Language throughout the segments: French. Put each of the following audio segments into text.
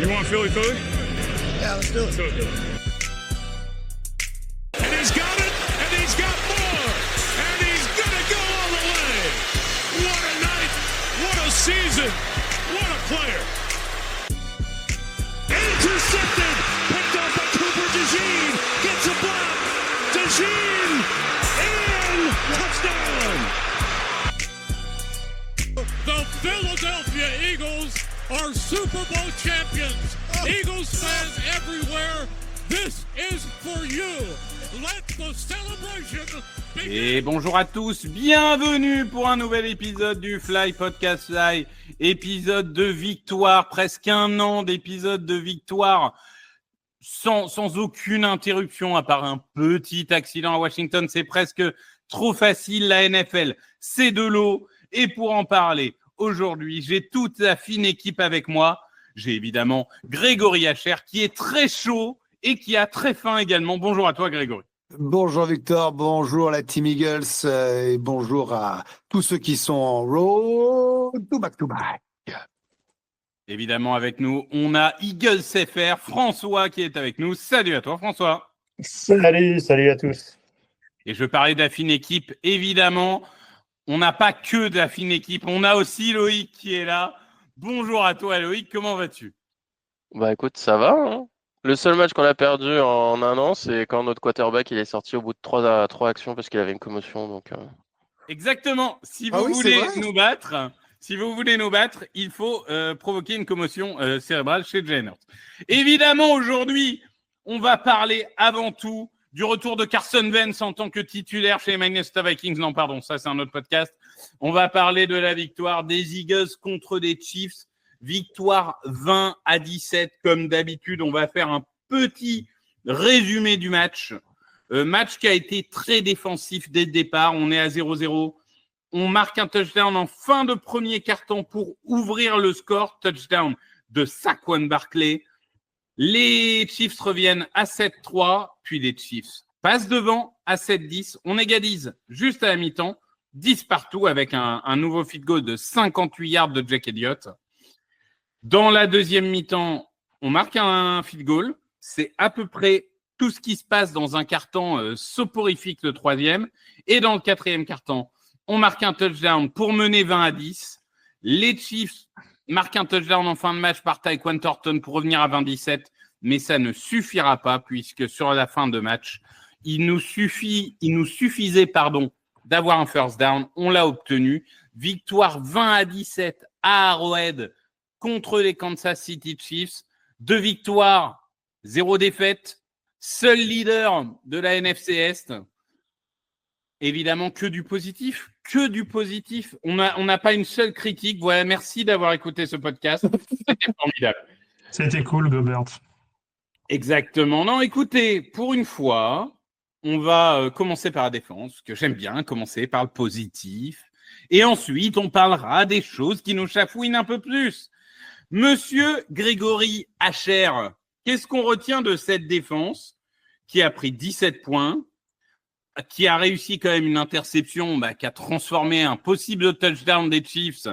You want Philly Philly? Yeah, let's do it. Do it. And he's got it, and he's got more, and he's gonna go all the way. What a night, what a season, what a player. Intercepted, picked off by Cooper DeJean, gets a block, DeJean, and touchdown. The Philadelphia Eagles are Super Bowl champions. Eagles fans everywhere, this is for you. Let the celebration begin. Et bonjour à tous, bienvenue pour un nouvel épisode du Fly Podcast Fly, épisode de victoire, presque un an d'épisode de victoire sans aucune interruption à part un petit accident à Washington. C'est presque trop facile, la NFL, c'est de l'eau. Et pour en parler, aujourd'hui, j'ai toute la fine équipe avec moi. J'ai évidemment Grégory Hacher qui est très chaud et qui a très faim également. Bonjour à toi Grégory. Bonjour Victor, bonjour la Team Eagles et bonjour à tous ceux qui sont en road to back to back. Évidemment avec nous, on a Eagles FR, François qui est avec nous. Salut à toi François. Salut à tous. Et je parlais de la fine équipe, évidemment, on n'a pas que de la fine équipe, on a aussi Loïc qui est là. Bonjour à toi Loïc, comment vas-tu ? Bah écoute, ça va, hein. Le seul match qu'on a perdu en un an, c'est quand notre quarterback il est sorti au bout de trois actions parce qu'il avait une commotion. Donc, Exactement. Si vous voulez nous battre, il faut provoquer une commotion cérébrale chez Jalen Hurts. Évidemment, aujourd'hui, on va parler avant tout du retour de Carson Wentz en tant que titulaire chez les Minnesota Vikings. Non, pardon, ça c'est un autre podcast. On va parler de la victoire des Eagles contre des Chiefs. Victoire 20-17 comme d'habitude. On va faire un petit résumé du match. Match qui a été très défensif dès le départ. On est à 0-0. On marque un touchdown en fin de premier quart-temps pour ouvrir le score. Touchdown de Saquon Barkley. Les Chiefs reviennent à 7-3, puis les Chiefs passent devant à 7-10. On égalise juste à la mi-temps, 10 partout avec un nouveau field goal de 58 yards de Jake Elliott. Dans la deuxième mi-temps, on marque un field goal. C'est à peu près tout ce qui se passe dans un quart-temps soporifique, le troisième. Et dans le quatrième quart-temps, on marque un touchdown pour mener 20-10. Les Chiefs marquent un touchdown en fin de match par Tyquan Thornton pour revenir à 20-17. Mais ça ne suffira pas puisque sur la fin de match, il nous suffisait d'avoir un first down. On l'a obtenu. Victoire 20-17 à Arrowhead contre les Kansas City Chiefs. 2 victoires, 0 défaite. Seul leader de la NFC Est. Évidemment, que du positif. On n'a pas une seule critique. Voilà, merci d'avoir écouté ce podcast. C'était formidable. C'était cool, Gobert. Exactement. Non, écoutez, pour une fois, on va commencer par la défense, que j'aime bien, commencer par le positif. Et ensuite, on parlera des choses qui nous chafouinent un peu plus. Monsieur Grégory Hacher, qu'est-ce qu'on retient de cette défense qui a pris 17 points, qui a réussi quand même une interception qui a transformé un possible touchdown des Chiefs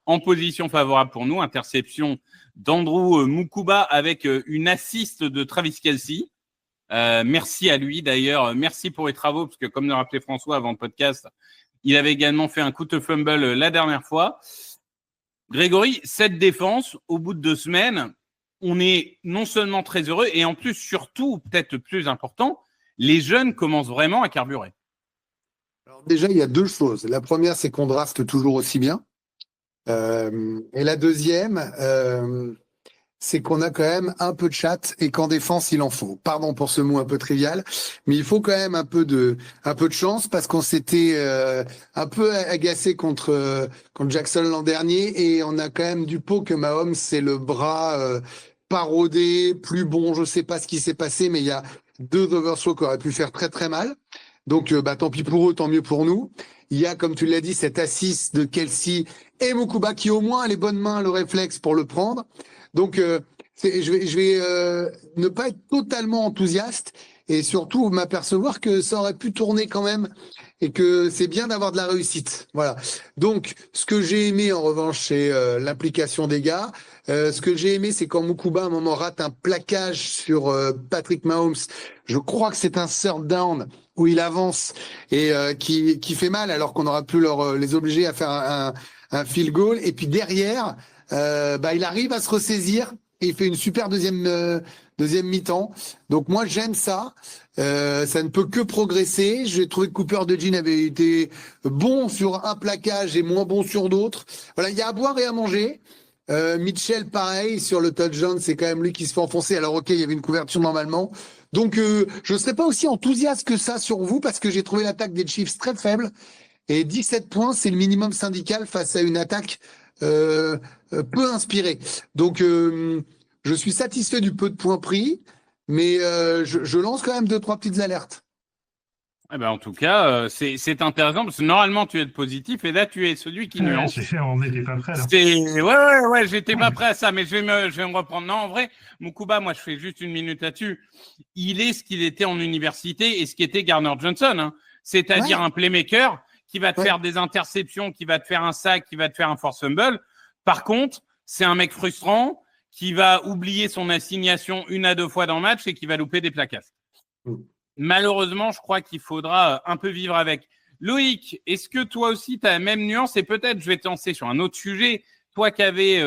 en position favorable pour nous, interception d'Andrew Mukuba avec une assist de Travis Kelce. Merci à lui d'ailleurs, merci pour les travaux, parce que comme le rappelait François avant le podcast, il avait également fait un coup de fumble la dernière fois. Grégory, cette défense, au bout de 2 semaines, on est non seulement très heureux, et en plus, surtout, peut-être le plus important, les jeunes commencent vraiment à carburer. Alors déjà, il y a 2 choses. La première, c'est qu'on draft toujours aussi bien. Et la deuxième, c'est qu'on a quand même un peu de chat et qu'en défense, il en faut. Pardon pour ce mot un peu trivial, mais il faut quand même un peu de chance parce qu'on s'était un peu agacé contre Jackson l'an dernier et on a quand même du pot que Mahomes, c'est le bras parodé, plus bon, je sais pas ce qui s'est passé, mais il y a 2 overthrows qui auraient pu faire très très mal. Donc tant pis pour eux, tant mieux pour nous. Il y a, comme tu l'as dit, cet assist de Kelce et Mukuba qui au moins a les bonnes mains, le réflexe pour le prendre. Donc je vais ne pas être totalement enthousiaste et surtout m'apercevoir que ça aurait pu tourner quand même et que c'est bien d'avoir de la réussite. Voilà. Donc, ce que j'ai aimé en revanche, c'est l'implication des gars. Ce que j'ai aimé, c'est quand Mukuba à un moment rate un plaquage sur Patrick Mahomes. Je crois que c'est un third down où il avance et qui fait mal alors qu'on aurait pu les obliger à faire un field goal. Et puis derrière, il arrive à se ressaisir et il fait une super deuxième mi-temps. Donc moi j'aime ça. Ça ne peut que progresser. J'ai trouvé que Cooper DeJean avait été bon sur un plaquage et moins bon sur d'autres. Voilà, il y a à boire et à manger. Mitchell, pareil, sur le touchdown, c'est quand même lui qui se fait enfoncer. Alors ok, il y avait une couverture normalement. Donc je ne serais pas aussi enthousiaste que ça sur vous parce que j'ai trouvé l'attaque des Chiefs très faible. Et 17 points, c'est le minimum syndical face à une attaque peu inspirée. Donc je suis satisfait du peu de points pris, mais je lance quand même 2-3 petites alertes. Eh ben, en tout cas, c'est intéressant parce que normalement tu es positif et là tu es celui qui nuance. On n'était pas prêt là. Ouais, j'étais pas prêt à ça, mais je vais me reprendre. Non, en vrai, Mukuba, moi je fais juste une minute là-dessus. Il est ce qu'il était en université et ce qu'était Garner Johnson, hein. C'est-à-dire un playmaker qui va te faire des interceptions, qui va te faire un sac, qui va te faire un force fumble. Par contre, c'est un mec frustrant qui va oublier son assignation 1 à 2 fois dans le match et qui va louper des placasses. Malheureusement, je crois qu'il faudra un peu vivre avec. Loïc, est-ce que toi aussi, tu as la même nuance? Et peut-être, je vais te lancer sur un autre sujet. Toi qui avais,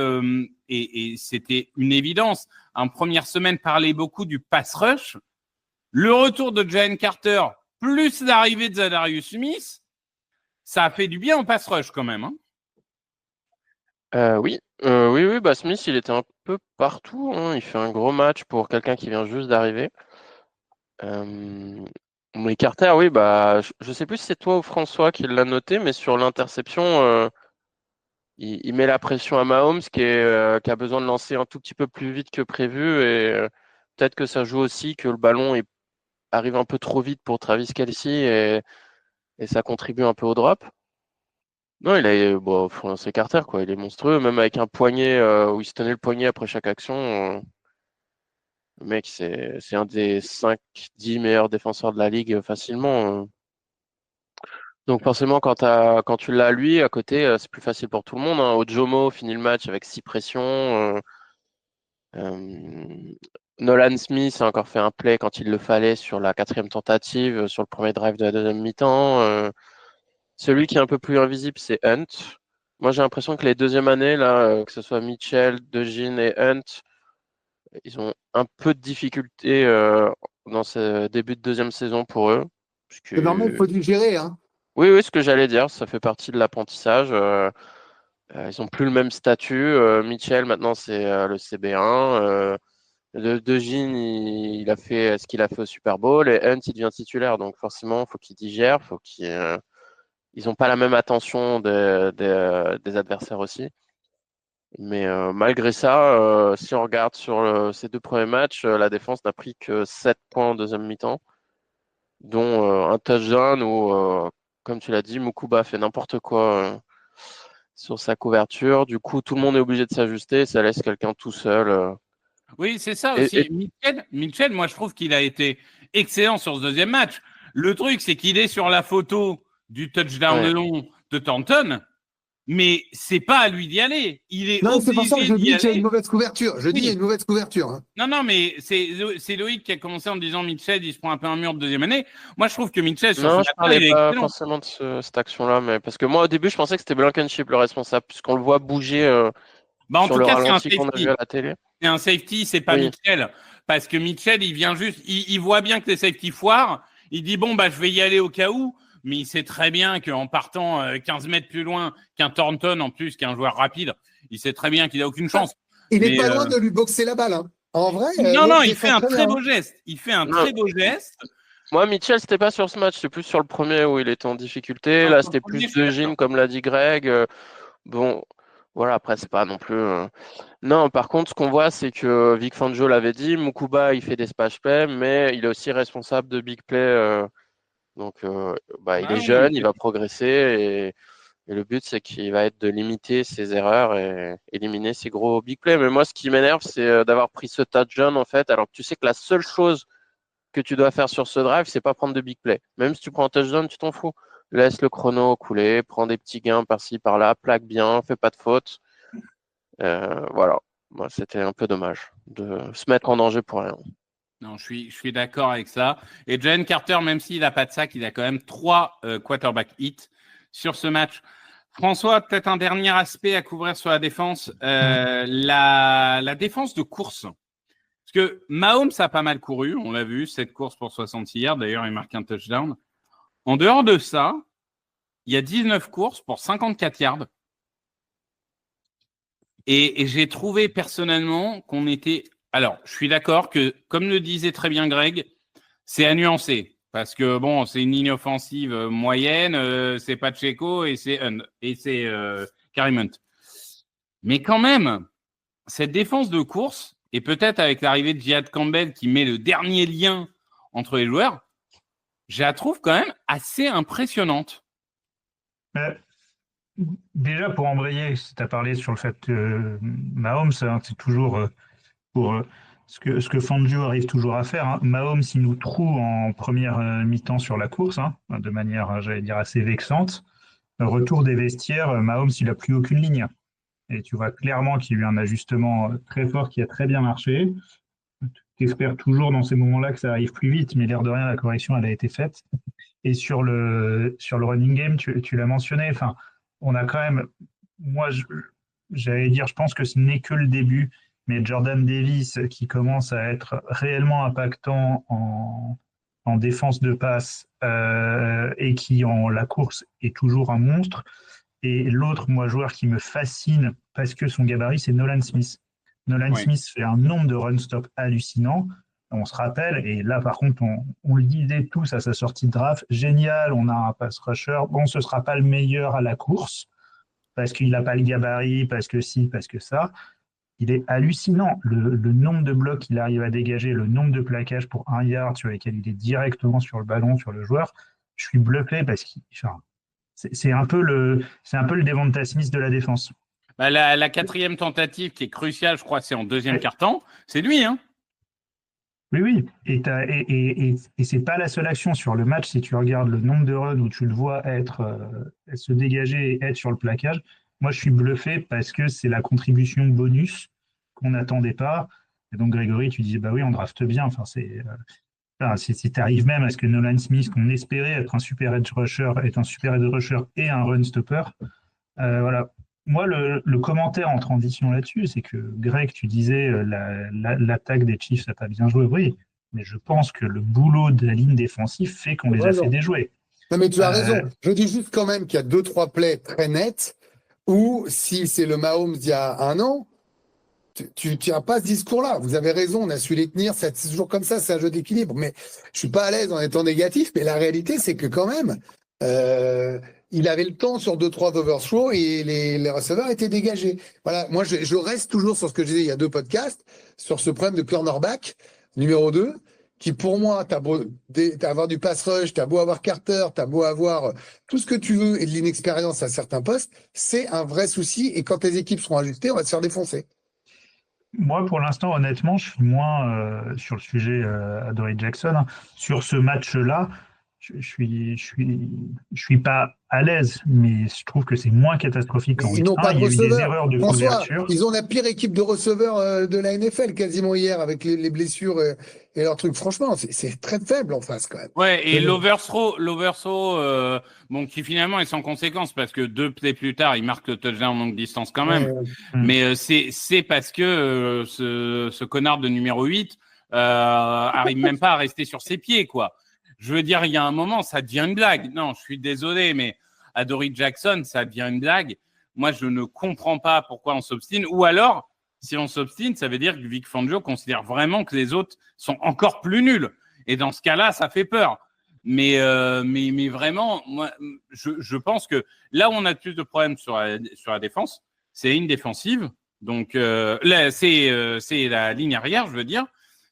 et c'était une évidence, en première semaine, parlait beaucoup du pass rush. Le retour de Jalen Carter, plus l'arrivée de Zadarius Smith, ça a fait du bien en pass rush quand même. Hein. Oui, Smith, il était un peu partout, hein. Il fait un gros match pour quelqu'un qui vient juste d'arriver. Mais Carter, oui, je sais plus si c'est toi ou François qui l'a noté, mais sur l'interception, il met la pression à Mahomes qui a besoin de lancer un tout petit peu plus vite que prévu et peut-être que ça joue aussi que le ballon arrive un peu trop vite pour Travis Kelce et ça contribue un peu au drop. Non, c'est Carter, quoi. Il est monstrueux, même avec un poignet où il se tenait le poignet après chaque action. Le mec, c'est un des 5-10 meilleurs défenseurs de la ligue facilement. Donc forcément, quand tu l'as lui à côté, c'est plus facile pour tout le monde. Hein. Ojomo finit le match avec 6 pressions. Nolan Smith a encore fait un play quand il le fallait sur la 4e tentative, sur le premier drive de la deuxième mi-temps. Celui qui est un peu plus invisible, c'est Hunt. Moi, j'ai l'impression que les deuxièmes années, là, que ce soit Mitchell, DeJean et Hunt, ils ont un peu de difficulté dans ce début de deuxième saison pour eux. C'est normal, il faut digérer. Hein. Oui, ce que j'allais dire, ça fait partie de l'apprentissage. Ils n'ont plus le même statut. Mitchell, maintenant, c'est le CB1. DeJean, il a fait ce qu'il a fait au Super Bowl et Hunt, il devient titulaire. Donc forcément, il faut qu'il digère, ils n'ont pas la même attention des adversaires aussi. Mais malgré ça, si on regarde sur ces 2 premiers matchs, la défense n'a pris que 7 points en deuxième mi-temps, dont un touchdown où, comme tu l'as dit, Mukuba fait n'importe quoi sur sa couverture. Du coup, tout le monde est obligé de s'ajuster. Ça laisse quelqu'un tout seul. Oui, c'est ça aussi. Mitchell, moi, je trouve qu'il a été excellent sur ce deuxième match. Le truc, c'est qu'il est sur la photo du touchdown long de Thornton. Mais c'est pas à lui d'y aller. Non, c'est pour ça que je dis qu'il y a une mauvaise couverture. Il y a une mauvaise couverture. Hein. Non, mais c'est Loïc qui a commencé en disant Mitchell, il se prend un peu un mur de deuxième année. Moi, je trouve que Mitchell, sur je parlais pas forcément de cette action-là, mais parce que moi, au début, je pensais que c'était Blankenship le responsable, puisqu'on le voit bouger en sur tout le cas, ralenti qu'on a vu à la télé. C'est un safety, c'est pas Mitchell. Parce que Mitchell, il vient juste, il voit bien que les safety foirent. Il dit, je vais y aller au cas où. Mais il sait très bien qu'en partant 15 mètres plus loin qu'un Thornton, en plus, qui est un joueur rapide, il sait très bien qu'il n'a aucune chance. Il n'est pas loin de lui boxer la balle. Hein. En vrai. Non, il fait un très beau geste. Très beau geste. Moi, Mitchell, c'était pas sur ce match, c'est plus sur le premier où il était en difficulté. Là, c'était plus DeJean, comme l'a dit Greg. Voilà, après, c'est pas non plus. Non, par contre, ce qu'on voit, c'est que Vic Fangio l'avait dit, Mukuba, il fait des splash plays, mais il est aussi responsable de big play. Donc, il est jeune, il va progresser et le but, c'est qu'il va être de limiter ses erreurs et éliminer ses gros big plays. Mais moi, ce qui m'énerve, c'est d'avoir pris ce touchdown, en fait, alors que tu sais que la seule chose que tu dois faire sur ce drive, c'est pas prendre de big play. Même si tu prends un touchdown, tu t'en fous. Laisse le chrono couler, prends des petits gains par-ci, par-là, plaque bien, fais pas de faute. Voilà. Moi, c'était un peu dommage de se mettre en danger pour rien. Non, je suis d'accord avec ça. Et Jalen Carter, même s'il n'a pas de sac, il a quand même 3 quarterback hits sur ce match. François, peut-être un dernier aspect à couvrir sur la défense. La défense de course. Parce que Mahomes a pas mal couru, on l'a vu, 7 courses pour 66 yards. D'ailleurs, il marque un touchdown. En dehors de ça, il y a 19 courses pour 54 yards. Et j'ai trouvé personnellement qu'on était... Alors, je suis d'accord que, comme le disait très bien Greg, c'est à nuancer. Parce que, bon, c'est une ligne offensive moyenne, c'est Pacheco et c'est Kareem Hunt. Mais quand même, cette défense de course, et peut-être avec l'arrivée de Jihad Campbell qui met le dernier lien entre les joueurs, je la trouve quand même assez impressionnante. Déjà, pour embrayer, tu as parlé sur le fait que Mahomes, hein, c'est toujours pour ce que Fangio arrive toujours à faire. Hein. Mahomes, il nous trouve en première mi-temps sur la course, hein, de manière, j'allais dire, assez vexante. Retour des vestiaires, Mahomes, il n'a plus aucune ligne. Et tu vois clairement qu'il y a eu un ajustement très fort qui a très bien marché. Tu espères toujours dans ces moments-là que ça arrive plus vite, mais l'air de rien, la correction, elle a été faite. Et sur le running game, tu l'as mentionné, enfin, on a quand même, moi, j'allais dire, je pense que ce n'est que le début, mais Jordan Davis qui commence à être réellement impactant en défense de passe et qui en la course est toujours un monstre. Et l'autre, moi, joueur qui me fascine parce que son gabarit, c'est Nolan Smith. Nolan Smith fait un nombre de run-stop hallucinant. On se rappelle, et là, par contre, on le disait tous à sa sortie de draft, génial, on a un pass rusher. Bon, ce ne sera pas le meilleur à la course, parce qu'il n'a pas le gabarit, parce que si, parce que ça. Il est hallucinant. Le nombre de blocs qu'il arrive à dégager, le nombre de plaquages pour 1 yard sur lesquels il est directement sur le ballon, sur le joueur, je suis bluffé parce que c'est un peu le Devonta Smith de la défense. Bah, la 4e tentative qui est cruciale, je crois, c'est en deuxième quart-temps. C'est lui, hein. Oui. Et c'est pas la seule action sur le match. Si tu regardes le nombre de runs où tu le vois se dégager et être sur le plaquage, moi je suis bluffé parce que c'est la contribution bonus qu'on n'attendait pas. Et donc Grégory, tu disais bah oui, on drafte bien. Enfin si tu arrives même à ce que Nolan Smith, qu'on espérait être un super edge rusher, est un super edge rusher et un run stopper, voilà. Moi, le commentaire en transition là-dessus, c'est que Greg, tu disais l'attaque des Chiefs n'a pas bien joué, oui, mais je pense que le boulot de la ligne défensive fait qu'on les a fait déjouer. Non, mais tu as raison. Je dis juste quand même qu'il y a 2-3 plays très nets où, si c'est le Mahomes d'il y a 1 an, tu ne tiens pas ce discours-là. Vous avez raison, on a su les tenir, c'est toujours comme ça, c'est un jeu d'équilibre. Mais je ne suis pas à l'aise en étant négatif, mais la réalité, c'est que quand même, il avait le temps sur 2-3 overthrows et les receveurs étaient dégagés. Voilà, moi, je reste toujours sur ce que je disais il y a 2 podcasts, sur ce problème de cornerback, numéro 2, qui pour moi, t'as beau avoir du pass rush, t'as beau avoir Carter, t'as beau avoir tout ce que tu veux et de l'inexpérience à certains postes, c'est un vrai souci. Et quand les équipes seront ajustées, on va se faire défoncer. Moi, pour l'instant, honnêtement, je suis moins sur le sujet Adoree Jackson. Hein. Sur ce match-là, je suis pas à l'aise, mais je trouve que c'est moins catastrophique qu'en week 1. Il y a eu des erreurs de couverture. Ils ont la pire équipe de receveurs de la NFL quasiment hier avec les blessures et leurs trucs. Franchement, c'est très faible en face quand même. Ouais, et l'overthrow, bon, qui finalement est sans conséquence parce que 2 plays plus tard, il marque le touchdown en longue distance quand même. Mais c'est parce que ce connard de numéro 8 arrive même pas à rester sur ses pieds, quoi. Je veux dire, il y a un moment, ça devient une blague. Non, je suis désolé, mais Adoree Jackson, ça devient une blague. Moi, je ne comprends pas pourquoi on s'obstine. Ou alors, si on s'obstine, ça veut dire que Vic Fangio considère vraiment que les autres sont encore plus nuls. Et dans ce cas-là, ça fait peur. Mais vraiment, moi, je pense que là où on a le plus de problèmes sur la défense, c'est une défensive. Donc, là, c'est la ligne arrière, je veux dire.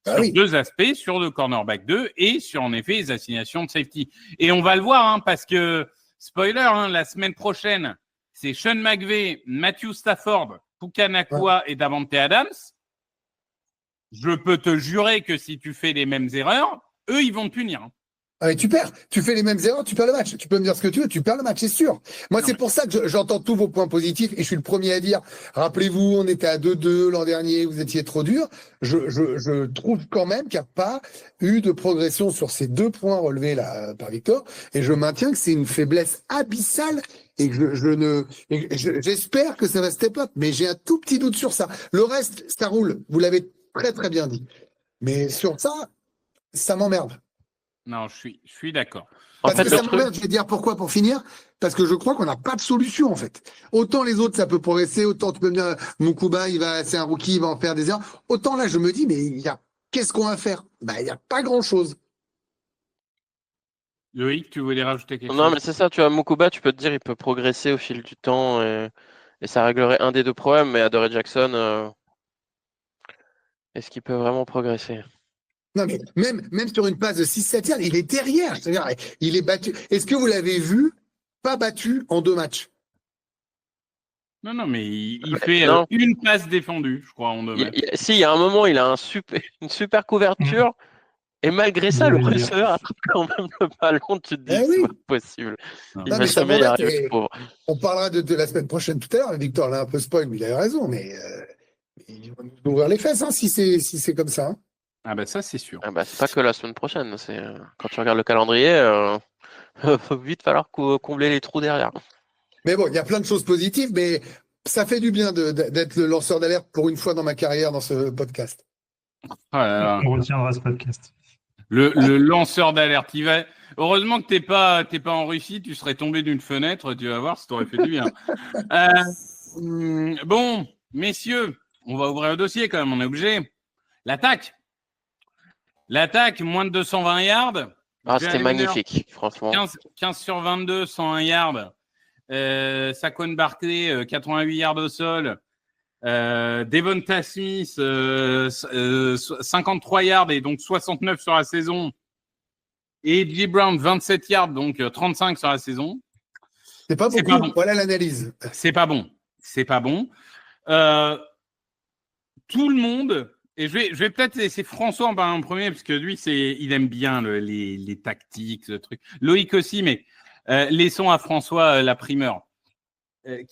Sur 2 aspects, sur le cornerback 2 et sur, en effet, les assignations de safety. Et on va le voir, hein, parce que, spoiler, hein, la semaine prochaine, c'est Sean McVay, Matthew Stafford, Puka Nacua et Davante Adams. Je peux te jurer que si tu fais les mêmes erreurs, eux, ils vont te punir. Ah, mais tu perds, tu fais les mêmes erreurs, tu perds le match. Tu peux me dire ce que tu veux, tu perds le match, c'est sûr. Moi, c'est pour ça que j'entends tous vos points positifs et je suis le premier à dire, rappelez-vous, on était à 2-2 l'an dernier, vous étiez trop dur. Je trouve quand même qu'il n'y a pas eu de progression sur ces 2 points relevés là par Victor et je maintiens que c'est une faiblesse abyssale et que j'espère que ça va step up, mais j'ai un tout petit doute sur ça. Le reste, ça roule. Vous l'avez très très bien dit. Mais sur ça m'emmerde. Non, je suis d'accord. Parce que ça m'emmerde, je vais dire pourquoi pour finir. Parce que je crois qu'on n'a pas de solution en fait. Autant les autres ça peut progresser, autant tu peux me dire Moukouba c'est un rookie, il va en faire des erreurs. Autant là je me dis mais qu'est-ce qu'on va faire? Il n'y a pas grand chose. Loïc, tu voulais rajouter quelque chose? Non, mais c'est ça, tu vois, Moukouba, tu peux te dire, il peut progresser au fil du temps et ça réglerait un des 2 problèmes, mais Adoree Jackson, est-ce qu'il peut vraiment progresser? Non, mais même sur une passe de 6-7 yards, il est derrière. C'est-à-dire, il est battu. Est-ce que vous l'avez vu pas battu en 2 matchs? Non, mais il fait une passe défendue, je crois, en 2 matchs. Si, il y a un moment, il a une super couverture, et malgré ça, le receveur attrape quand même le ballon. Tu te dis, c'est pas possible. Il va jamais y arriver, ce pauvre. On parlera de la semaine prochaine tout à l'heure. Victor l'a un peu spoil, mais il a raison. Mais ils vont nous ouvrir les fesses si c'est comme ça. Ah bah ça, c'est sûr. Ah bah, c'est pas que la semaine prochaine. Quand tu regardes le calendrier, faut vite falloir combler les trous derrière. Mais bon, il y a plein de choses positives, mais ça fait du bien d'être le lanceur d'alerte pour une fois dans ma carrière dans ce podcast. On retiendra ce podcast. Le lanceur d'alerte. Heureusement que t'es pas en Russie, tu serais tombé d'une fenêtre, tu vas voir, ça t'aurait fait du bien. Bon, messieurs, on va ouvrir le dossier quand même, on est obligé. L'attaque, moins de 220 yards. Ah, c'était magnifique, franchement. 15 sur 22, 101 yards. Saquon Barkley, 88 yards au sol. Devonta Smith, 53 yards et donc 69 sur la saison. Et J. Brown, 27 yards, donc 35 sur la saison. C'est pas beaucoup, bon. Voilà l'analyse. C'est pas bon. Tout le monde... Et je vais peut-être laisser François en parler en premier, parce que lui, il aime bien les tactiques, ce truc. Loïc aussi, mais laissons à François la primeur.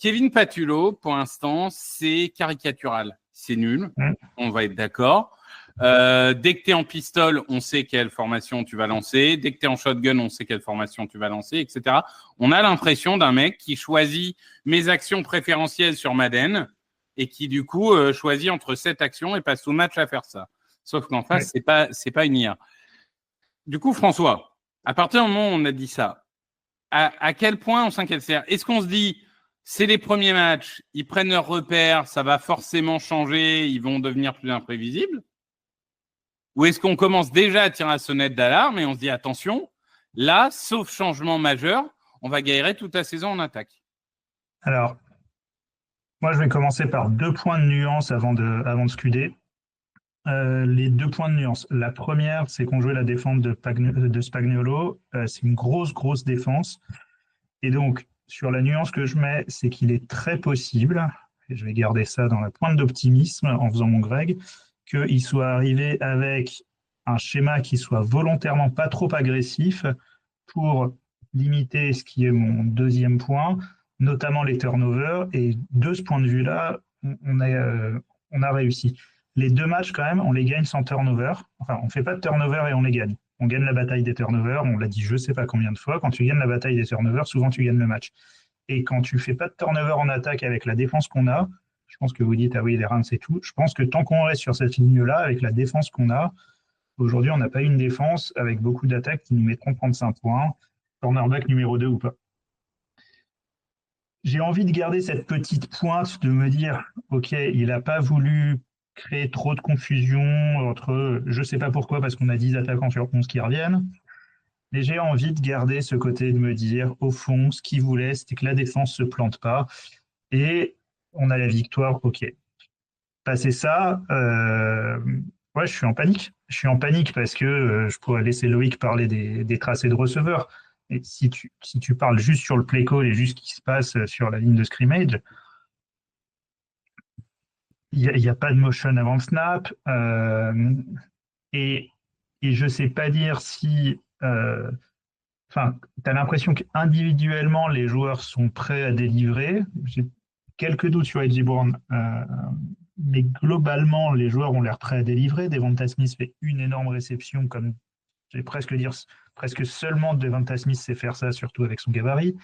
Kevin Patullo, pour l'instant, c'est caricatural. C'est nul, on va être d'accord. Dès que tu es en pistol, on sait quelle formation tu vas lancer. Dès que tu es en shotgun, on sait quelle formation tu vas lancer, etc. On a l'impression d'un mec qui choisit mes actions préférentielles sur Madden et qui, du coup, choisit entre 7 actions et passe tout le match à faire ça. Sauf qu'en face, c'est pas une IA. Du coup, François, à partir du moment où on a dit ça, à quel point on s'inquiète? Est-ce qu'on se dit, c'est les premiers matchs, ils prennent leurs repères, ça va forcément changer, ils vont devenir plus imprévisibles? Ou est-ce qu'on commence déjà à tirer la sonnette d'alarme et on se dit, attention, là, sauf changement majeur, on va galérer toute la saison en attaque? Alors, moi, je vais commencer par 2 points de nuance avant de scuder. Les 2 points de nuance. La première, c'est qu'on jouait la défense de Spagnuolo. C'est une grosse défense. Et donc, sur la nuance que je mets, c'est qu'il est très possible, et je vais garder ça dans la pointe d'optimisme en faisant mon Greg, qu'il soit arrivé avec un schéma qui soit volontairement pas trop agressif pour limiter ce qui est mon 2e point, notamment les turnovers. Et de ce point de vue-là, on a réussi. Les 2 matchs, quand même, on les gagne sans turnover. Enfin, on ne fait pas de turnover et on les gagne. On gagne la bataille des turnovers, on l'a dit je ne sais pas combien de fois. Quand tu gagnes la bataille des turnovers, souvent tu gagnes le match. Et quand tu ne fais pas de turnover en attaque avec la défense qu'on a, je pense que vous dites, ah oui, les Rams, c'est tout. Je pense que tant qu'on reste sur cette ligne-là, avec la défense qu'on a, aujourd'hui, on n'a pas une défense avec beaucoup d'attaques qui nous mettront 35 points, cornerback numéro 2 ou pas. J'ai envie de garder cette petite pointe de me dire, OK, il n'a pas voulu créer trop de confusion entre, je ne sais pas pourquoi, parce qu'on a 10 attaquants sur 11 qui reviennent, mais j'ai envie de garder ce côté de me dire, au fond, ce qu'il voulait, c'était que la défense ne se plante pas, et on a la victoire, OK. Passer ça, je suis en panique. Je suis en panique parce que je pourrais laisser Loïc parler des tracés de receveurs. Et si tu parles juste sur le play call et juste ce qui se passe sur la ligne de scrimmage, il n'y a pas de motion avant le snap. Et et je ne sais pas dire si. Enfin, tu as l'impression qu'individuellement, les joueurs sont prêts à délivrer. J'ai quelques doutes sur A.J. Brown, mais globalement, les joueurs ont l'air prêts à délivrer. Devonta Smith fait une énorme réception, comme je vais presque dire, presque seulement Devonta Smith sait faire ça, surtout avec son gabarit.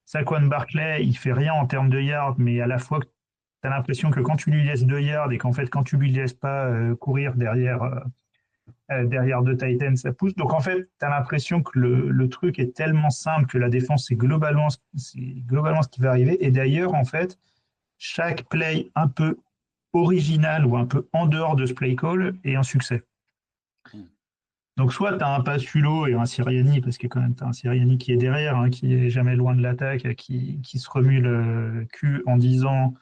Saquon Barkley, il fait rien en termes de yards, mais à la fois, tu as l'impression que quand tu lui laisses 2 yards et qu'en fait, quand tu lui laisses pas courir derrière deux Titans, ça pousse. Donc en fait, tu as l'impression que le truc est tellement simple que la défense, c'est globalement ce qui va arriver. Et d'ailleurs, en fait, chaque play un peu original ou un peu en dehors de ce play call est un succès. Donc soit tu as un pass Fulo et un Sirianni, parce que quand même tu as un Sirianni qui est derrière, hein, qui est jamais loin de l'attaque, qui se remue le cul en disant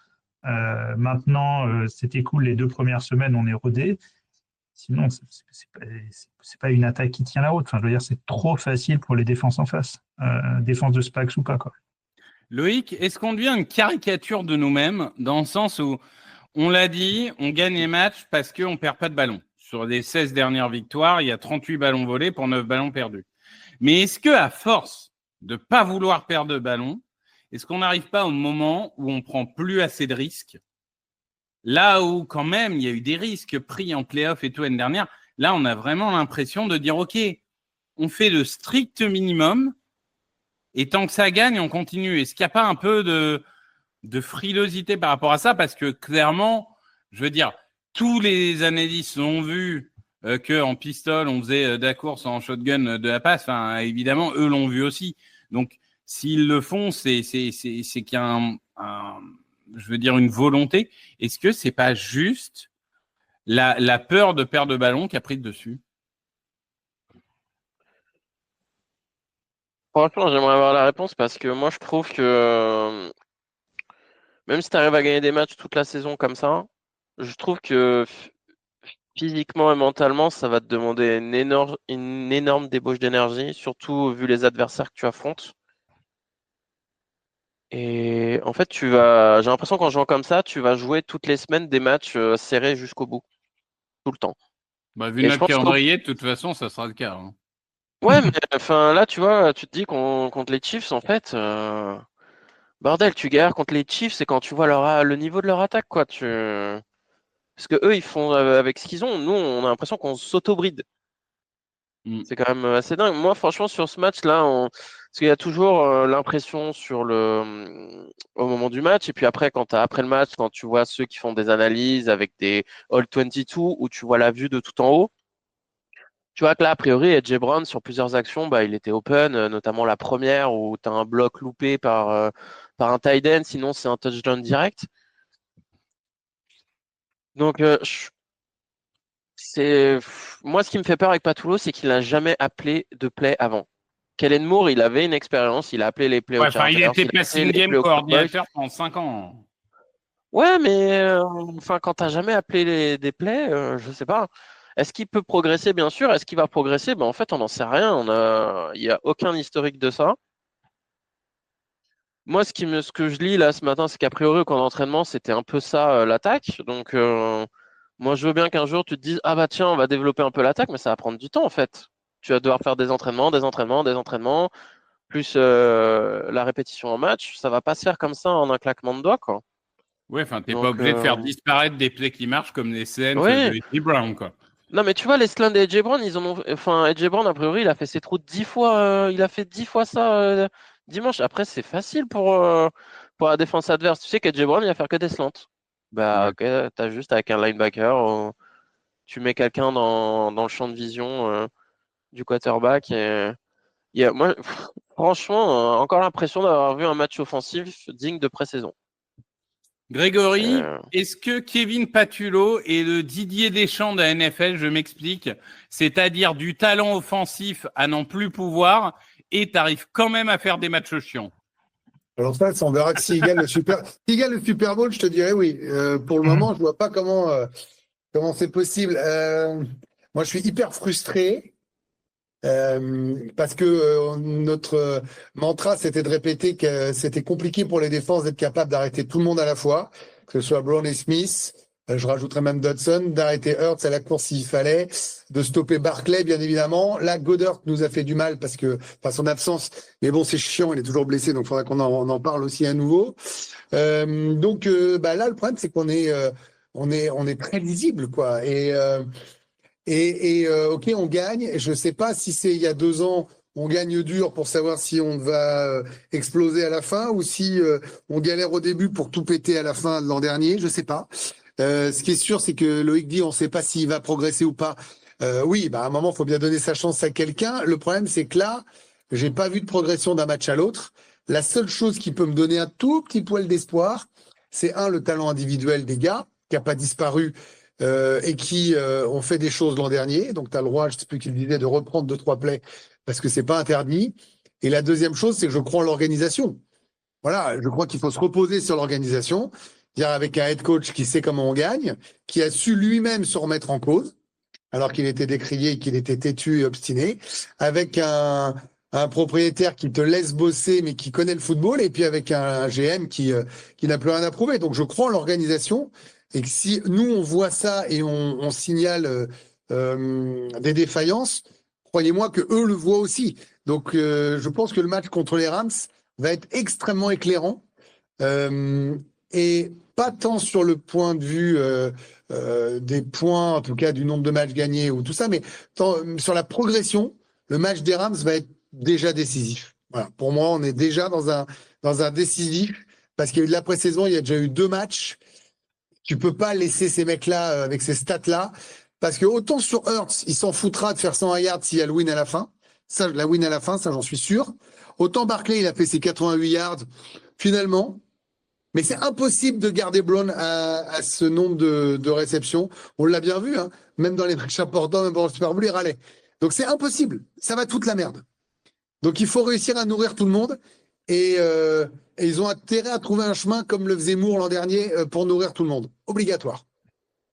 maintenant c'était cool les 2 premières semaines, on est rodé. Sinon, c'est pas une attaque qui tient la route. Enfin, je veux dire, c'est trop facile pour les défenses en face. Défense de Spax ou pas, quoi. Loïc, est-ce qu'on devient une caricature de nous-mêmes dans le sens où, on l'a dit, on gagne les matchs parce qu'on ne perd pas de ballon. Sur les 16 dernières victoires, il y a 38 ballons volés pour 9 ballons perdus. Mais est-ce qu'à force de ne pas vouloir perdre de ballon, est-ce qu'on n'arrive pas au moment où on ne prend plus assez de risques? Là où, quand même, il y a eu des risques pris en play-off et tout l'année dernière, là, on a vraiment l'impression de dire, OK, on fait le strict minimum et tant que ça gagne, on continue. Est-ce qu'il n'y a pas un peu de frilosité par rapport à ça? Parce que clairement, je veux dire, tous les analystes ont vu qu'en pistol, on faisait de la course en shotgun de la passe. Enfin, évidemment, eux l'ont vu aussi. Donc, s'ils le font, c'est qu'il y a je veux dire, une volonté. Est-ce que c'est pas juste la peur de perdre de ballon qui a pris le dessus? Franchement, j'aimerais avoir la réponse parce que moi, je trouve que même si tu arrives à gagner des matchs toute la saison comme ça, je trouve que physiquement et mentalement, ça va te demander une énorme débauche d'énergie, surtout vu les adversaires que tu affrontes. Et en fait, j'ai l'impression qu'en jouant comme ça, tu vas jouer toutes les semaines des matchs serrés jusqu'au bout, tout le temps. Bah, vu Et notre calendrier, de toute façon, ça sera le cas. Hein. Ouais, mais enfin là, tu vois, tu te dis contre les Chiefs, en fait, bordel, tu galères contre les Chiefs, c'est quand tu vois le niveau de leur attaque, quoi. Parce que eux, ils font avec ce qu'ils ont. Nous, on a l'impression qu'on s'auto-bride. C'est quand même assez dingue. Moi, franchement, sur ce match-là, parce qu'il y a toujours l'impression au moment du match, et puis après, après le match, quand tu vois ceux qui font des analyses avec des All-22, où tu vois la vue de tout en haut, tu vois que là, a priori, A.J. Brown, sur plusieurs actions, bah, il était open, notamment la première où tu as un bloc loupé par un tight end, sinon c'est un touchdown direct. Donc, moi, ce qui me fait peur avec Patullo, c'est qu'il n'a jamais appelé de play avant. Kellen Moore, il avait une expérience, il a appelé les plays au Chargers. Il était passing game coordinateur pendant 5 ans. Ouais, mais quand tu n'as jamais appelé des plays, je ne sais pas. Est-ce qu'il peut progresser? Bien sûr. Est-ce qu'il va progresser? En fait, on n'en sait rien. Il n'y a aucun historique de ça. Moi, ce que je lis là ce matin, c'est qu'a priori, au camp d'entraînement, c'était un peu ça l'attaque. Donc, moi, je veux bien qu'un jour, tu te dises, ah bah tiens, on va développer un peu l'attaque, mais ça va prendre du temps en fait. Tu vas devoir faire des entraînements, plus la répétition en match. Ça va pas se faire comme ça en un claquement de doigts, quoi. Ouais, enfin, t'es pas obligé de faire disparaître des plays qui marchent comme les scènes de A.J. Brown, quoi. Non, mais tu vois, les slants d'A.J. Brown, A.J. Brown, a priori, il a fait ses trous 10 fois. Il a fait 10 fois ça dimanche. Après, c'est facile pour la défense adverse. Tu sais qu'A.J. Brown, il va faire que des slants. Bah, ok, t'as juste avec un linebacker, tu mets quelqu'un dans le champ de vision du quarterback. Moi, franchement, encore l'impression d'avoir vu un match offensif digne de pré-saison. Grégory, est-ce que Kevin Patullo est le Didier Deschamps de la NFL? Je m'explique. C'est-à-dire du talent offensif à n'en plus pouvoir et tu arrives quand même à faire des matchs chiants. Alors ça, on verra que s'il gagne le Super Bowl, je te dirais oui. Pour le moment, je vois pas comment c'est possible. Moi, je suis hyper frustré parce que notre mantra, c'était de répéter que c'était compliqué pour les défenses d'être capables d'arrêter tout le monde à la fois, que ce soit Brown et Smith, Je rajouterais même Dodson, d'arrêter Hurts à la course s'il fallait, de stopper Barclay, bien évidemment. Là, Goddard nous a fait du mal parce que, enfin, son absence. Mais bon, c'est chiant, il est toujours blessé, donc il faudra qu'on en parle aussi à nouveau. Là, le problème, c'est qu'on est, on est très lisible, quoi. Ok, on gagne. Je sais pas si c'est il y a 2 ans, on gagne dur pour savoir si on va exploser à la fin ou si on galère au début pour tout péter à la fin de l'an dernier. Je sais pas. Ce qui est sûr, c'est que Loïc dit, on ne sait pas s'il va progresser ou pas. Oui, à un moment, il faut bien donner sa chance à quelqu'un. Le problème, c'est que là, j'ai pas vu de progression d'un match à l'autre. La seule chose qui peut me donner un tout petit poil d'espoir, c'est le talent individuel des gars, qui n'a pas disparu et qui ont fait des choses l'an dernier. Donc, tu as le droit, je ne sais plus qui le disait, de reprendre 2-3 plays parce que c'est pas interdit. Et la deuxième chose, c'est que je crois en l'organisation. Voilà, je crois qu'il faut se reposer sur l'organisation. Avec un head coach qui sait comment on gagne, qui a su lui-même se remettre en cause, alors qu'il était décrié et qu'il était têtu et obstiné, avec un propriétaire qui te laisse bosser mais qui connaît le football, et puis avec un GM qui n'a plus rien à prouver. Donc je crois en l'organisation, et que si nous on voit ça et on signale des défaillances, croyez-moi que eux le voient aussi. Donc je pense que le match contre les Rams va être extrêmement éclairant. Et pas tant sur le point de vue des points, en tout cas du nombre de matchs gagnés ou tout ça, mais sur la progression, le match des Rams va être déjà décisif. Voilà. Pour moi, on est déjà dans un décisif, parce qu'il y a eu de la pré-saison, il y a déjà eu 2 matchs. Tu peux pas laisser ces mecs-là avec ces stats-là, parce que autant sur Hurts, il s'en foutra de faire 101 yards s'il y a le win à la fin. Ça, la win à la fin, ça j'en suis sûr. Autant Barclay, il a fait ses 88 yards, finalement. Mais c'est impossible de garder Brown à ce nombre de réceptions. On l'a bien vu, hein. Même dans les matchs importants, même dans le Super Bowl, il râlait. Donc c'est impossible. Ça va toute la merde. Donc il faut réussir à nourrir tout le monde. Et ils ont intérêt à trouver un chemin comme le faisait Moore l'an dernier pour nourrir tout le monde. Obligatoire.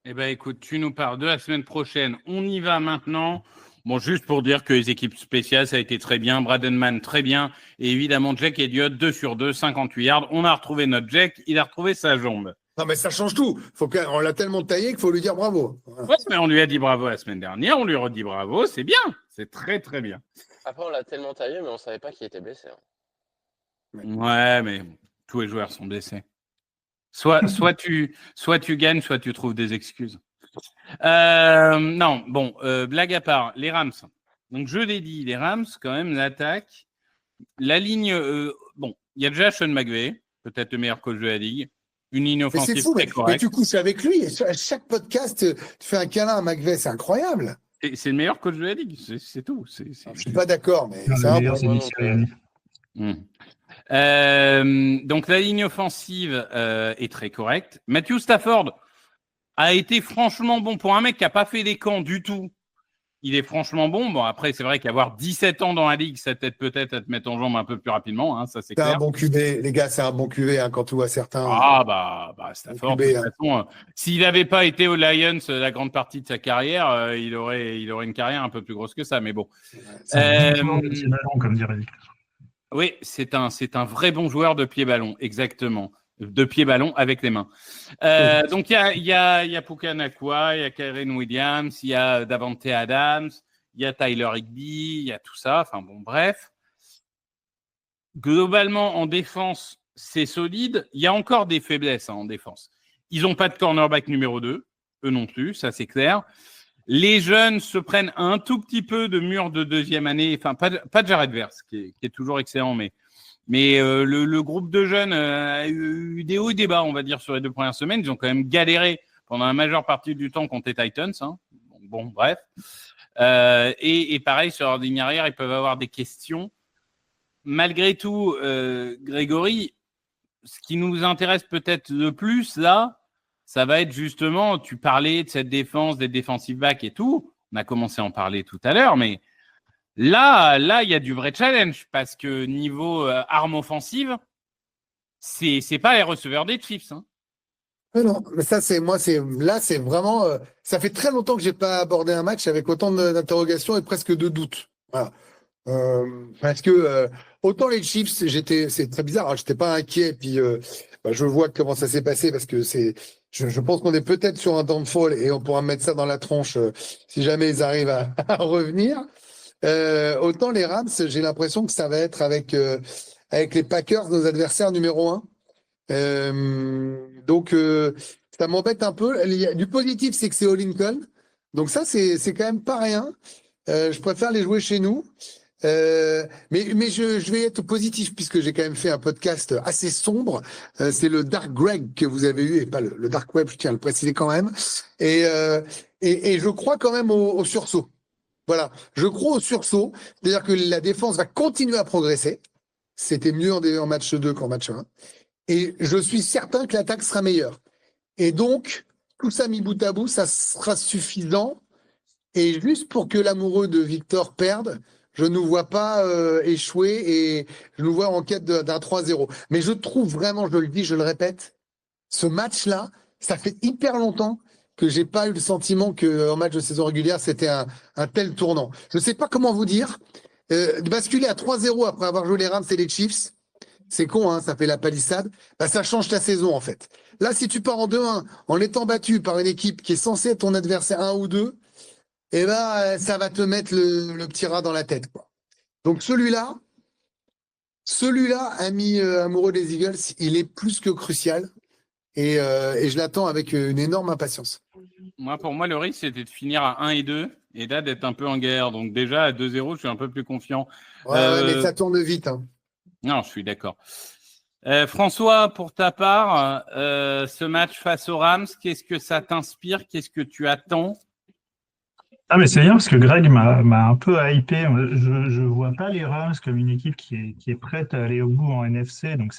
Eh bien, écoute, tu nous parles de la semaine prochaine. On y va maintenant. Bon, juste pour dire que les équipes spéciales, ça a été très bien. Bradenman, très bien. Et évidemment, Jack Elliott, 2 sur 2, 58 yards. On a retrouvé notre Jack. Il a retrouvé sa jambe. Non, mais ça change tout. On l'a tellement taillé qu'il faut lui dire bravo. Voilà. Ouais, mais on lui a dit bravo la semaine dernière. On lui redit bravo. C'est bien. C'est très, très bien. Après, on l'a tellement taillé, mais on ne savait pas qu'il était blessé. Ouais, mais tous les joueurs sont blessés. Soit tu gagnes, soit tu trouves des excuses. Non, bon, blague à part, les Rams. Donc, je l'ai dit, les Rams, quand même, l'attaque. La ligne, bon, il y a déjà Sean McVay, peut-être le meilleur coach de la ligue. Une ligne offensive très correcte. Mais tu couches avec lui. Et à chaque podcast, tu fais un câlin à McVay, c'est incroyable. C'est le meilleur coach de la ligue, c'est tout. Je ne suis pas d'accord, mais c'est un meilleur, c'est Nick Sirianni. Donc, la ligne offensive est très correcte. Matthew Stafford a été franchement bon pour un mec qui n'a pas fait les camps du tout. Il est franchement bon. Bon, après, c'est vrai qu'avoir 17 ans dans la ligue, ça t'aide peut-être à te mettre en jambe un peu plus rapidement. Hein, ça, c'est clair. C'est un bon QB. Les gars, c'est un bon QB hein, quand tu vois certains. Stafford, de toute façon, s'il n'avait pas été aux Lions la grande partie de sa carrière, il aurait une carrière un peu plus grosse que ça. Mais bon. C'est ballon, comme dirait Nick. Oui, c'est un vrai bon joueur de pied-ballon, exactement. De pied-ballon avec les mains. Donc, il y a Puka Nacua, il y a Kyren Williams, il y a Davante Adams, il y a Tyler Higbee, il y a tout ça. Enfin, bon, bref. Globalement, en défense, c'est solide. Il y a encore des faiblesses en défense. Ils n'ont pas de cornerback numéro 2, eux non plus, ça c'est clair. Les jeunes se prennent un tout petit peu de mur de deuxième année. Enfin, pas Jared Verse, qui est toujours excellent, mais le groupe de jeunes a eu des hauts et des bas, on va dire, sur les 2 premières semaines. Ils ont quand même galéré pendant la majeure partie du temps contre les Titans. Hein. Bon, bref. Et pareil, sur leur ligne arrière, ils peuvent avoir des questions. Malgré tout, Grégory, ce qui nous intéresse peut-être le plus, là, ça va être justement, tu parlais de cette défense, des defensive backs et tout. On a commencé à en parler tout à l'heure, mais Là, il y a du vrai challenge parce que niveau arme offensive, c'est pas les receveurs des Chiefs. Hein. Non, mais ça, c'est vraiment. Ça fait très longtemps que j'ai pas abordé un match avec autant d'interrogations et presque de doutes. Voilà. Parce que autant les Chiefs, c'est très bizarre. J'étais pas inquiet, puis je vois comment ça s'est passé parce que je pense qu'on est peut-être sur un downfall et on pourra mettre ça dans la tronche si jamais ils arrivent à revenir. Autant les Rams, j'ai l'impression que ça va être avec les Packers, nos adversaires numéro 1. Donc, ça m'embête un peu. Du positif, c'est que c'est au Lincoln. Donc ça, c'est quand même pas rien. Je préfère les jouer chez nous. Mais je vais être positif puisque j'ai quand même fait un podcast assez sombre. C'est le Dark Greg que vous avez eu et pas le Dark Web, je tiens à le préciser quand même. Et je crois quand même au sursaut. Voilà, je crois au sursaut. C'est-à-dire que la défense va continuer à progresser. C'était mieux en match 2 qu'en match 1. Et je suis certain que l'attaque sera meilleure. Et donc, tout ça mis bout à bout, ça sera suffisant. Et juste pour que l'amoureux de Victor perde, je ne nous vois pas échouer et je nous vois en quête d'un 3-0. Mais je trouve vraiment, je le dis, je le répète, ce match-là, ça fait hyper longtemps que j'ai pas eu le sentiment qu'en match de saison régulière, c'était un tel tournant. Je ne sais pas comment vous dire. De basculer à 3-0 après avoir joué les Rams et les Chiefs, c'est con, hein, ça fait la palissade. Bah, ça change ta saison, en fait. Là, si tu pars en 2-1 en étant battu par une équipe qui est censée être ton adversaire 1 ou 2, eh ben, ça va te mettre le petit rat dans la tête, quoi. Donc, celui-là, ami amoureux des Eagles, il est plus que crucial. Et je l'attends avec une énorme impatience. Pour moi, le risque, c'était de finir à 1 et 2 et là, d'être un peu en guerre. Donc, déjà, à 2-0, je suis un peu plus confiant. Ouais, mais ça tourne vite, hein. Non, je suis d'accord. François, pour ta part, ce match face aux Rams, qu'est-ce que ça t'inspire? Qu'est-ce que tu attends? Ah, mais c'est bien parce que Greg m'a un peu hypé. Je vois pas les Rams comme une équipe qui est prête à aller au bout en NFC. Donc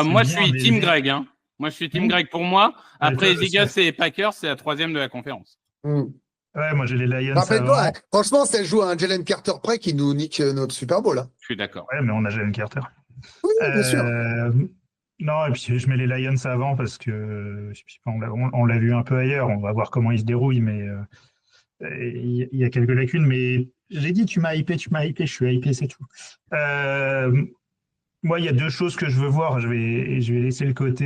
moi, je suis team Greg. Hein. Moi, je suis team Greg. Pour moi, après les Eagles et les Packers, c'est la 3e de la conférence. Ouais, moi, j'ai les Lions. Rappelle-toi, franchement, ça joue à un Jalen Carter près qui nous nique notre Super Bowl. Hein. Je suis d'accord. Ouais, mais on a Jalen Carter. Oui, bien sûr. Non, et puis je mets les Lions avant parce que on l'a vu un peu ailleurs. On va voir comment ils se dérouillent, mais il y a quelques lacunes. Mais j'ai dit, tu m'as hypé, je suis hypé, c'est tout. Moi, il y a 2 choses que je veux voir. Je vais laisser le côté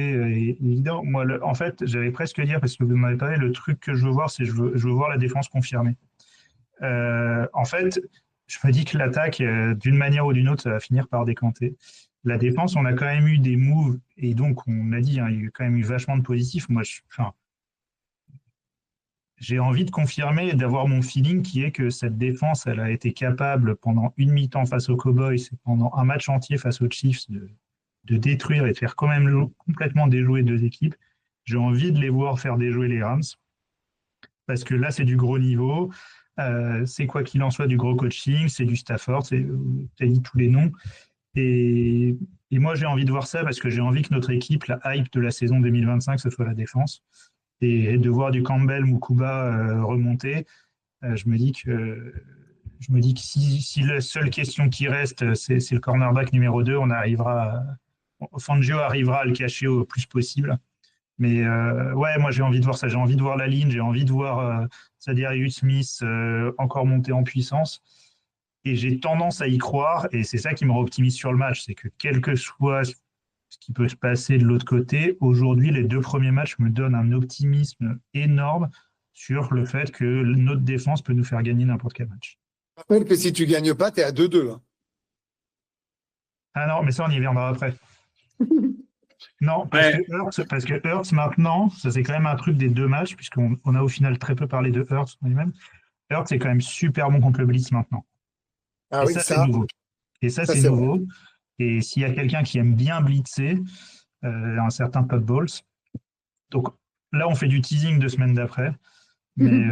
évident. Moi, en fait, j'allais presque dire, parce que vous m'avez parlé, le truc que je veux voir, c'est je veux voir la défense confirmée. En fait, je me dis que l'attaque, d'une manière ou d'une autre, ça va finir par décanter. La défense, on a quand même eu des moves, et donc on a dit, hein, il y a quand même eu vachement de positifs. Moi, j'ai envie de confirmer et d'avoir mon feeling qui est que cette défense, elle a été capable pendant une mi-temps face aux Cowboys et pendant un match entier face aux Chiefs de détruire et de faire quand même complètement déjouer 2 équipes. J'ai envie de les voir faire déjouer les Rams parce que là, c'est du gros niveau. C'est quoi qu'il en soit du gros coaching, c'est du Stafford, tu as dit tous les noms. Et moi, j'ai envie de voir ça parce que j'ai envie que notre équipe, la hype de la saison 2025, ce soit la défense. Et de voir du Campbell, Mukuba remonter, je me dis que si la seule question qui reste, c'est le cornerback numéro 2, Fangio arrivera à le cacher au plus possible. Mais ouais, moi j'ai envie de voir ça, j'ai envie de voir la ligne, j'ai envie de voir Za'Darius Smith encore monter en puissance. Et j'ai tendance à y croire, et c'est ça qui me optimise sur le match, c'est que quel que soit ce qui peut se passer de l'autre côté, aujourd'hui, les 2 premiers matchs me donnent un optimisme énorme sur le fait que notre défense peut nous faire gagner n'importe quel match. Je rappelle que si tu ne gagnes pas, tu es à 2-2. Hein. Ah non, mais ça, on y viendra après. Non, parce que Hurts, maintenant, ça c'est quand même un truc des 2 matchs, puisqu'on a au final très peu parlé de Hurts lui-même. Hurts est quand même super bon contre le blitz maintenant. Ah et oui, ça, c'est nouveau. Et ça c'est nouveau. Vrai. Et s'il y a quelqu'un qui aime bien blitzer, un certain Todd Bowles. Donc là, on fait du teasing 2 semaines d'après. Mais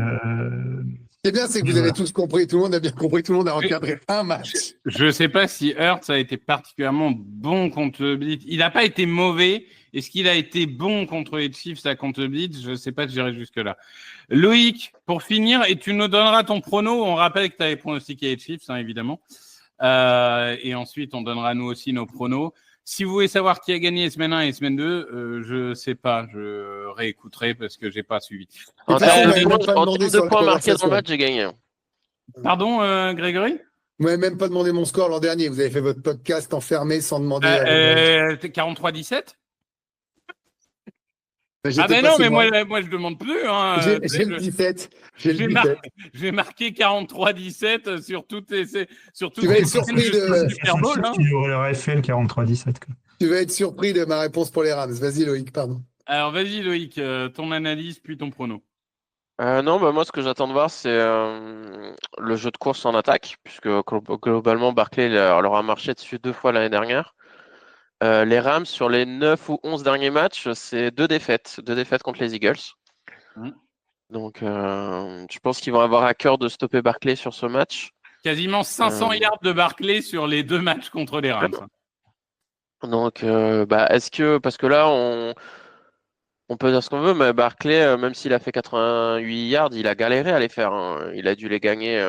c'est bien, c'est que vous avez tous compris, tout le monde a bien compris, tout le monde a encadré un match. Je ne sais pas si Hurts a été particulièrement bon contre le blitz. Il n'a pas été mauvais. Est-ce qu'il a été bon contre les Chiefs contre le blitz? Je ne sais pas, j'irai jusque-là. Loïc, pour finir, et tu nous donneras ton prono. On rappelle que tu avais pronostiqué les Chiefs, hein, évidemment. Et ensuite, on donnera nous aussi nos pronos. Si vous voulez savoir qui a gagné semaine 1 et semaine 2, je ne sais pas. Je réécouterai parce que je n'ai pas suivi. En termes de points marqués dans le match, j'ai gagné. Pardon, Grégory? Vous m'avez même pas demandé mon score l'an dernier. Vous avez fait votre podcast enfermé sans demander. 43-17? Ah ben non, mais moi je demande plus. Hein. J'ai le 17. J'ai marqué 43-17 sur toutes les Tu vas être surpris de Super Bowl. Tu aurais fait le 43-17. Tu vas être surpris de ma réponse pour les Rams. Vas-y Loïc, pardon. Alors vas-y Loïc, ton analyse puis ton prono. Non, moi ce que j'attends de voir c'est le jeu de course en attaque, puisque globalement Barkley leur a marché dessus 2 fois l'année dernière. Les Rams sur les 9 ou 11 derniers matchs, c'est 2 défaites contre les Eagles. Donc je pense qu'ils vont avoir à cœur de stopper Barkley sur ce match. Quasiment 500 yards de Barkley sur les 2 matchs contre les Rams. Donc est-ce que, parce que là on peut dire ce qu'on veut, mais Barkley, même s'il a fait 88 yards, il a galéré à les faire. Hein. Il a dû les gagner.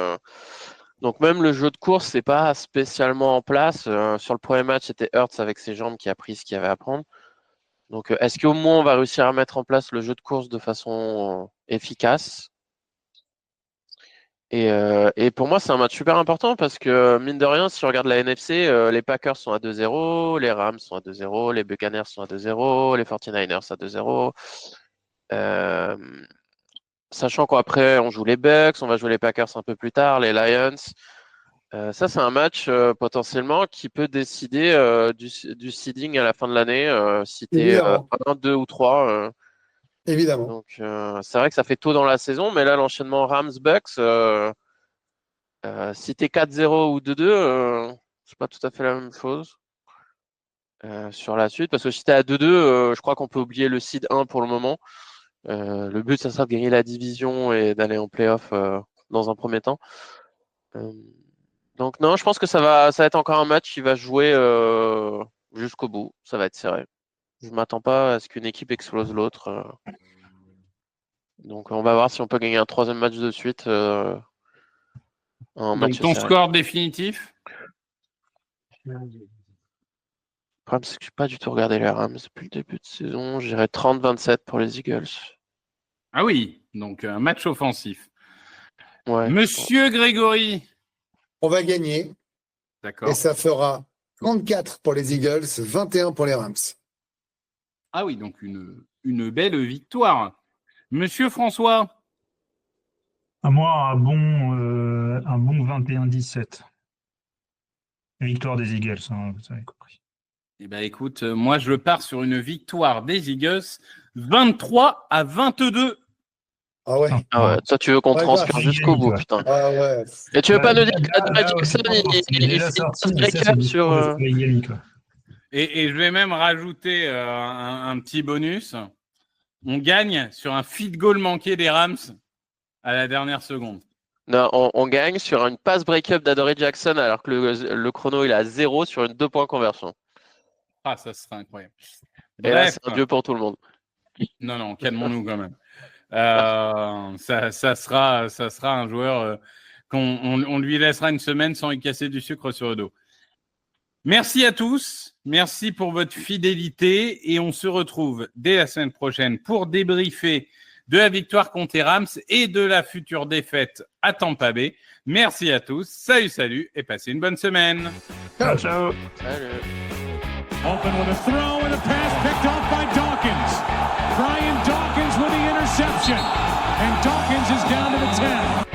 Donc même le jeu de course, c'est pas spécialement en place. Sur le premier match, c'était Hurts avec ses jambes qui a pris ce qu'il y avait à prendre. Donc est-ce qu'au moins on va réussir à mettre en place le jeu de course de façon efficace? Et pour moi, c'est un match super important parce que, mine de rien, si on regarde la NFC, les Packers sont à 2-0, les Rams sont à 2-0, les Buccaneers sont à 2-0, les 49ers à 2-0. Sachant qu'après, on joue les Bucks, on va jouer les Packers un peu plus tard, les Lions. Ça, c'est un match potentiellement qui peut décider du seeding à la fin de l'année, si tu es 1, 2 ou 3. Évidemment. Donc, c'est vrai que ça fait tôt dans la saison, mais là, l'enchaînement Rams-Bucks, si tu es 4-0 ou 2-2, c'est pas tout à fait la même chose sur la suite. Parce que si tu es à 2-2, je crois qu'on peut oublier le seed 1 pour le moment. Le but, ça sera de gagner la division et d'aller en playoff dans un premier temps. Donc, non, je pense que ça va être encore un match qui va jouer jusqu'au bout. Ça va être serré. Je ne m'attends pas à ce qu'une équipe explose l'autre. Donc, on va voir si on peut gagner un 3e match de suite. Donc, ton score définitif? Le problème, c'est que je n'ai pas du tout regardé les Rams depuis le début de saison. Je dirais 30-27 pour les Eagles. Ah oui, donc un match offensif. Ouais, Monsieur Grégory. On va gagner. D'accord. Et ça fera 34 pour les Eagles, 21 pour les Rams. Ah oui, donc une belle victoire. Monsieur François. Moi, un bon 21-17. Victoire des Eagles, hein, vous avez compris. Eh bien, écoute, moi, je pars sur une victoire des Eagles, 23-22. Ah ouais. Toi, tu veux qu'on transpire jusqu'au bout, putain. Ah ouais. Et tu veux pas nous dire que Jackson, il fait une break-up sur... Et je vais même rajouter un petit bonus. On gagne sur un feed goal manqué des Rams à la dernière seconde. Non, on gagne sur une pass break-up d'Adoree Jackson alors que le chrono il est à 0 sur une 2 points conversion. Ah, ça serait incroyable. Et là, c'est un dieu pour tout le monde. Non, calmons-nous quand même. Ça sera un joueur qu'on lui laissera une semaine sans lui casser du sucre sur le dos. Merci à tous. Merci pour votre fidélité et on se retrouve dès la semaine prochaine pour débriefer de la victoire contre les Rams et de la future défaite à Tampa Bay. Merci à tous. Salut et passez une bonne semaine. Ciao. Salut. Open with a throw and a pass picked off by Dawkins. Brian Dawkins with the interception. And Dawkins is down to the 10.